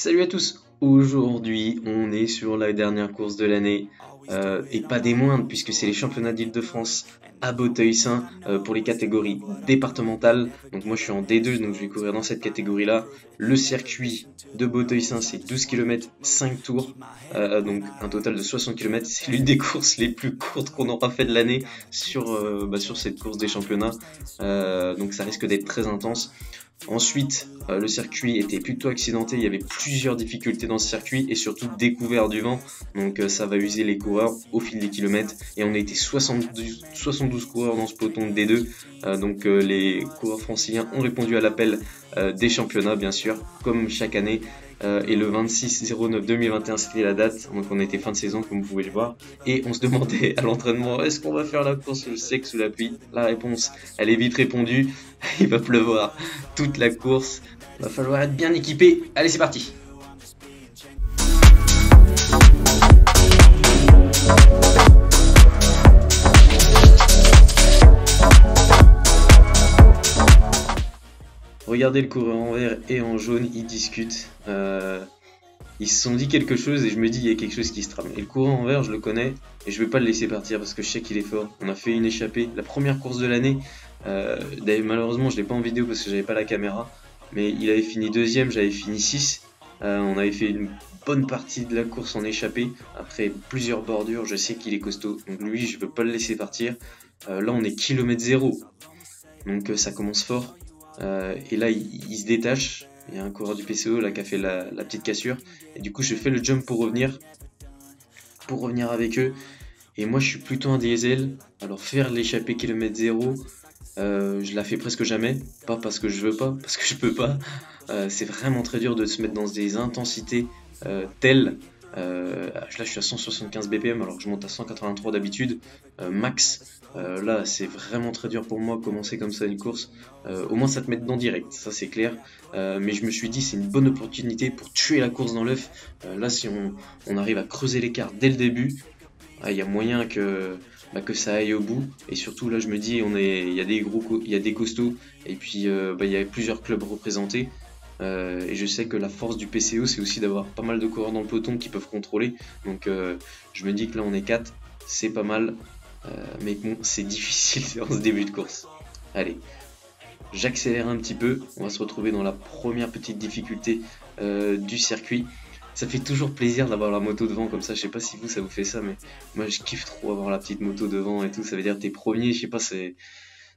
Salut à tous! Aujourd'hui, on est sur la dernière course de l'année, et pas des moindres, puisque c'est les championnats d'Île-de-France à Bauteil-Saint pour les catégories départementales. Donc moi je suis en D2, donc je vais courir dans cette catégorie-là. Le circuit de Bauteil-Saint, c'est 12 km, 5 tours, donc un total de 60 km. C'est l'une des courses les plus courtes qu'on aura fait de l'année sur cette course des championnats. Donc ça risque d'être très intense. Ensuite, le circuit était plutôt accidenté, il y avait plusieurs difficultés dans ce circuit et surtout découvert du vent, donc ça va user les coureurs au fil des kilomètres et on a été 72 coureurs dans ce peloton de D2, donc les coureurs franciliens ont répondu à l'appel des championnats bien sûr, comme chaque année. Et le 26/09/2021 c'était la date, donc on était fin de saison comme vous pouvez le voir, et on se demandait à l'entraînement est-ce qu'on va faire la course sec sous la pluie. La réponse elle est vite répondue, il va pleuvoir toute la course, va falloir être bien équipé. Allez c'est parti. Regardez le coureur en vert et en jaune, ils discutent. Ils se sont dit quelque chose et je me dis il y a quelque chose qui se trame. Et le coureur en vert, je le connais et je vais pas le laisser partir parce que je sais qu'il est fort. On a fait une échappée, la première course de l'année. Malheureusement, je l'ai pas en vidéo parce que j'avais pas la caméra. Mais il avait fini deuxième, j'avais fini 6. On avait fait une bonne partie de la course en échappée. Après plusieurs bordures, je sais qu'il est costaud. Donc lui, je veux pas le laisser partir. Là, on est kilomètre 0. Donc ça commence fort. Et là, il se détache. Il y a un coureur du PCO là qui a fait la petite cassure. Et du coup, je fais le jump pour revenir avec eux. Et moi, je suis plutôt un diesel. Alors, faire l'échappée kilomètre 0, je la fais presque jamais. Pas parce que je veux pas, parce que je peux pas. C'est vraiment très dur de se mettre dans des intensités telles. Là, je suis à 175 BPM alors que je monte à 183 d'habitude, max. Là, c'est vraiment très dur pour moi de commencer comme ça une course. Au moins, ça te met dedans direct, ça c'est clair. Mais je me suis dit, c'est une bonne opportunité pour tuer la course dans l'œuf. Là, si on arrive à creuser l'écart dès le début, il y a moyen que ça aille au bout. Et surtout, là, je me dis, il y a il y a des costauds. Et puis, il y a plusieurs clubs représentés. Et je sais que la force du PCO c'est aussi d'avoir pas mal de coureurs dans le peloton qui peuvent contrôler, donc je me dis que là on est 4, c'est pas mal, mais bon c'est difficile en ce début de course. Allez, j'accélère un petit peu, on va se retrouver dans la première petite difficulté du circuit. Ça fait toujours plaisir d'avoir la moto devant comme ça, je sais pas si vous ça vous fait ça, mais moi je kiffe trop avoir la petite moto devant et tout, ça veut dire t'es premier, je sais pas,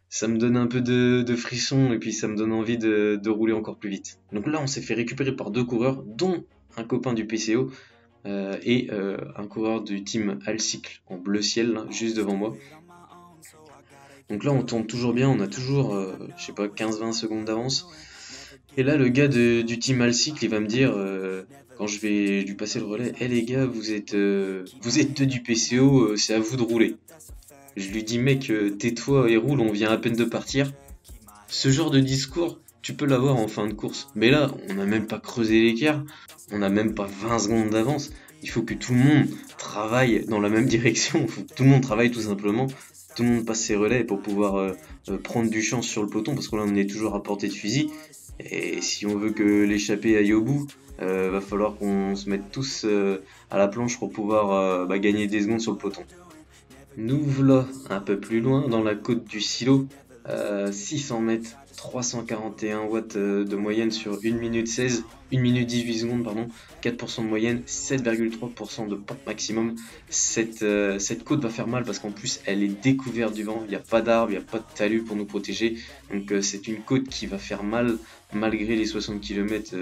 ça me donne un peu de frisson et puis ça me donne envie de rouler encore plus vite. Donc là, on s'est fait récupérer par deux coureurs, dont un copain du PCO et un coureur du team Alcycle en bleu ciel, là, juste devant moi. Donc là, on tourne toujours bien, on a toujours, je sais pas, 15-20 secondes d'avance. Et là, le gars du team Alcycle, il va me dire, quand je vais lui passer le relais, les gars, vous êtes deux du PCO, c'est à vous de rouler. Je lui dis mec, tais-toi et roule, on vient à peine de partir. Ce genre de discours, tu peux l'avoir en fin de course. Mais là, on n'a même pas creusé l'écart, on n'a même pas 20 secondes d'avance. Il faut que tout le monde travaille dans la même direction, il faut que tout le monde travaille tout simplement. Tout le monde passe ses relais pour pouvoir prendre du champ sur le peloton, parce que là on est toujours à portée de fusil. Et si on veut que l'échappée aille au bout, va falloir qu'on se mette tous à la planche pour pouvoir gagner des secondes sur le peloton. Nous voilà un peu plus loin dans la côte du Silo, 600 mètres, 341 watts de moyenne sur 1 minute 16, 1 minute 18 secondes, pardon, 4% de moyenne, 7,3% de pente maximum. Cette côte va faire mal parce qu'en plus elle est découverte du vent, il n'y a pas d'arbres, il n'y a pas de talus pour nous protéger, donc c'est une côte qui va faire mal malgré les 60 km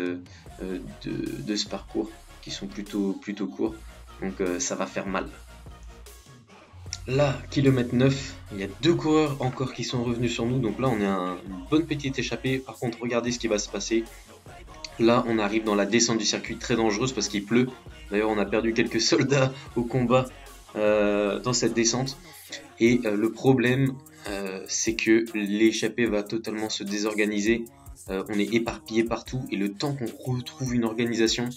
de ce parcours qui sont plutôt courts, donc ça va faire mal. Là, kilomètre 9, il y a deux coureurs encore qui sont revenus sur nous, donc là on est une bonne petite échappée. Par contre, regardez ce qui va se passer. Là, on arrive dans la descente du circuit très dangereuse parce qu'il pleut. D'ailleurs, on a perdu quelques soldats au combat dans cette descente. Et le problème, c'est que l'échappée va totalement se désorganiser. On est éparpillé partout et le temps qu'on retrouve une organisation,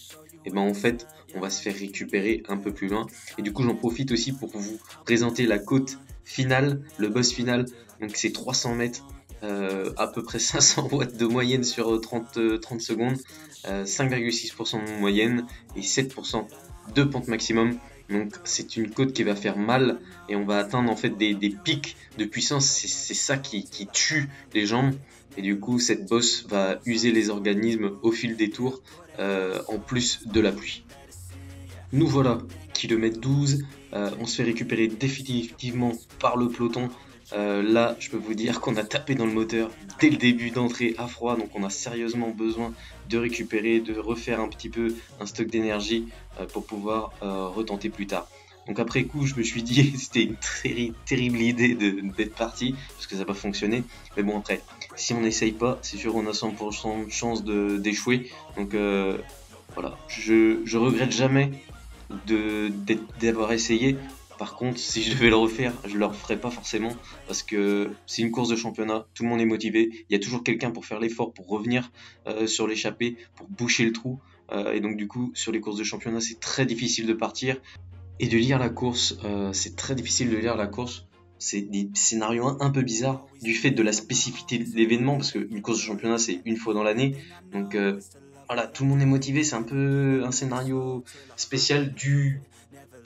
et ben en fait on va se faire récupérer un peu plus loin. Et du coup j'en profite aussi pour vous présenter la côte finale, le boss final. Donc c'est 300 mètres, à peu près 500 watts de moyenne sur 30 secondes, 5,6% de moyenne et 7% de pente maximum. Donc c'est une côte qui va faire mal et on va atteindre en fait des pics de puissance. C'est ça qui tue les jambes. Et du coup cette bosse va user les organismes au fil des tours, en plus de la pluie. Nous voilà, kilomètre 12, on se fait récupérer définitivement par le peloton. Là, je peux vous dire qu'on a tapé dans le moteur dès le début d'entrée à froid, donc on a sérieusement besoin de récupérer, de refaire un petit peu un stock d'énergie pour pouvoir retenter plus tard. Donc après coup, je me suis dit c'était une terrible idée d'être parti, parce que ça n'a pas fonctionné. Mais bon, après, si on n'essaye pas, c'est sûr qu'on a 100% de chance d'échouer. Donc voilà, je regrette jamais d'avoir essayé. Par contre, si je devais le refaire, je le referais pas forcément parce que c'est une course de championnat, tout le monde est motivé, il y a toujours quelqu'un pour faire l'effort, pour revenir sur l'échappée, pour boucher le trou. Et donc du coup, sur les courses de championnat, c'est très difficile de partir et de lire la course. C'est très difficile de lire la course. C'est des scénarios un peu bizarres du fait de la spécificité de l'événement parce qu'une course de championnat c'est une fois dans l'année. Donc voilà, tout le monde est motivé, c'est un peu un scénario spécial dû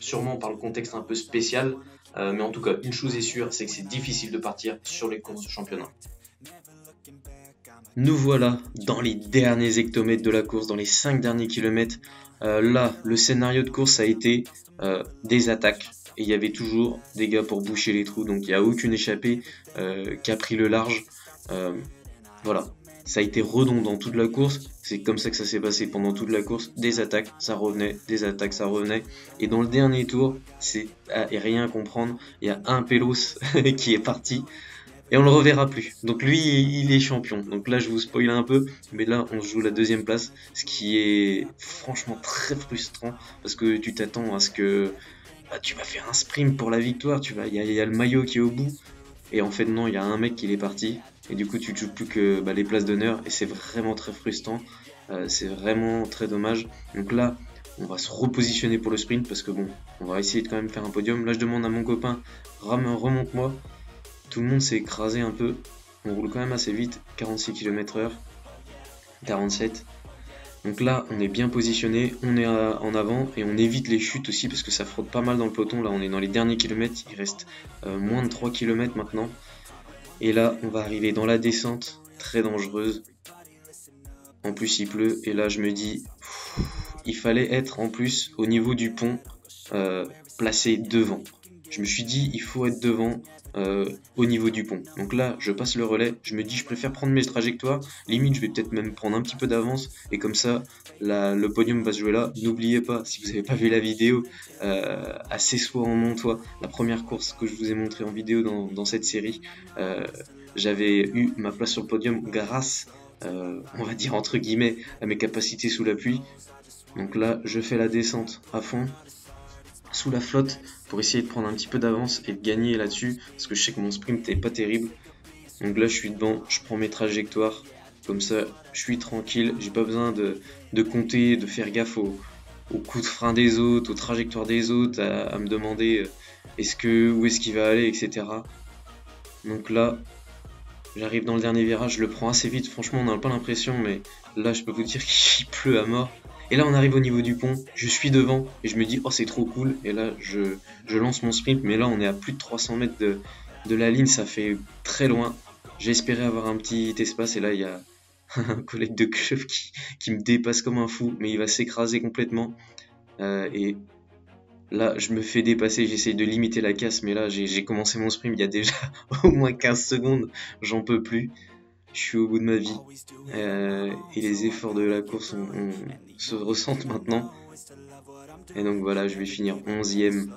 sûrement par le contexte un peu spécial, mais en tout cas, une chose est sûre, c'est que c'est difficile de partir sur les courses de championnat. Nous voilà dans les derniers hectomètres de la course, dans les 5 derniers kilomètres. Là, le scénario de course a été des attaques. Et il y avait toujours des gars pour boucher les trous, donc il n'y a aucune échappée qui a pris le large. Voilà. Ça a été redondant toute la course, c'est comme ça que ça s'est passé pendant toute la course, des attaques, ça revenait, des attaques, ça revenait, et dans le dernier tour, c'est rien à comprendre, il y a un Pélos qui est parti, et on le reverra plus, donc lui il est champion, donc là je vous spoil un peu, mais là on joue la deuxième place, ce qui est franchement très frustrant, parce que tu t'attends à ce que tu vas faire un sprint pour la victoire, il y a le maillot qui est au bout, et en fait non, il y a un mec qui est parti, et du coup tu ne joues plus que les places d'honneur, et c'est vraiment très frustrant, c'est vraiment très dommage. Donc là, on va se repositionner pour le sprint, parce que bon, on va essayer de quand même faire un podium. Là je demande à mon copain, remonte-moi, tout le monde s'est écrasé un peu, on roule quand même assez vite, 46 km/h, 47. Donc là, on est bien positionné, on est en avant et on évite les chutes aussi parce que ça frotte pas mal dans le peloton. Là, on est dans les derniers kilomètres, il reste moins de 3 km maintenant. Et là, on va arriver dans la descente, très dangereuse. En plus, il pleut et là, je me dis, il fallait être en plus au niveau du pont, placé devant. Je me suis dit, il faut être devant au niveau du pont. Donc là, je passe le relais, je me dis, je préfère prendre mes trajectoires, limite, je vais peut-être même prendre un petit peu d'avance, et comme ça, le podium va se jouer là. N'oubliez pas, si vous n'avez pas vu la vidéo, Assez-Soi en Montois, la première course que je vous ai montrée en vidéo dans cette série, j'avais eu ma place sur le podium grâce, on va dire entre guillemets, à mes capacités sous la pluie. Donc là, je fais la descente à fond, sous la flotte, pour essayer de prendre un petit peu d'avance et de gagner là-dessus, parce que je sais que mon sprint n'est pas terrible. Donc là je suis devant, je prends mes trajectoires, comme ça je suis tranquille, j'ai pas besoin de compter, de faire gaffe aux coups de frein des autres, aux trajectoires des autres, à me demander où est-ce qu'il va aller, etc. Donc là, j'arrive dans le dernier virage, je le prends assez vite, franchement on n'a pas l'impression, mais là je peux vous dire qu'il pleut à mort. Et là on arrive au niveau du pont, je suis devant et je me dis oh c'est trop cool, et là je lance mon sprint, mais là on est à plus de 300 mètres de la ligne, ça fait très loin. J'espérais avoir un petit espace et là il y a un collègue de club qui me dépasse comme un fou, mais il va s'écraser complètement. Et là je me fais dépasser, j'essaye de limiter la casse, mais là j'ai commencé mon sprint il y a déjà au moins 15 secondes, j'en peux plus. Je suis au bout de ma vie et les efforts de la course se ressentent maintenant. Et donc voilà, je vais finir 11ème.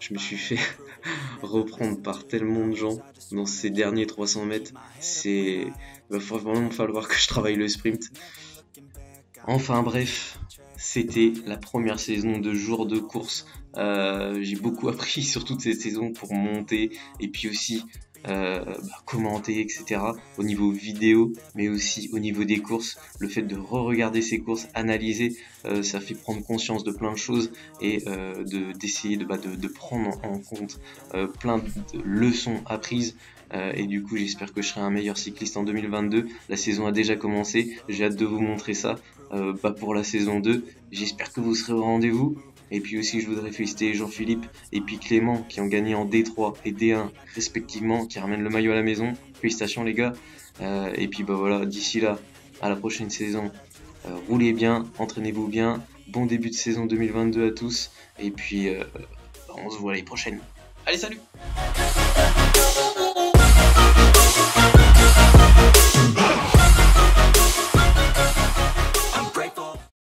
Je me suis fait reprendre par tellement de gens dans ces derniers 300 mètres. Il va vraiment falloir que je travaille le sprint. Enfin bref, c'était la première saison de jour de course. J'ai beaucoup appris sur toute cette saison pour monter et puis aussi commenter, etc. au niveau vidéo, mais aussi au niveau des courses. Le fait de re-regarder ces courses, analyser, ça fait prendre conscience de plein de choses et d'essayer de prendre en compte plein de leçons apprises. et du coup j'espère que je serai un meilleur cycliste en 2022. La saison a déjà commencé, j'ai hâte de vous montrer ça pour la saison 2. J'espère que vous serez au rendez-vous. Et puis aussi, je voudrais féliciter Jean-Philippe et puis Clément qui ont gagné en D3 et D1 respectivement, qui ramènent le maillot à la maison. Félicitations les gars. Et puis voilà, d'ici là, à la prochaine saison, roulez bien, entraînez-vous bien. Bon début de saison 2022 à tous. Et puis, on se voit l'année prochaine. Allez, salut!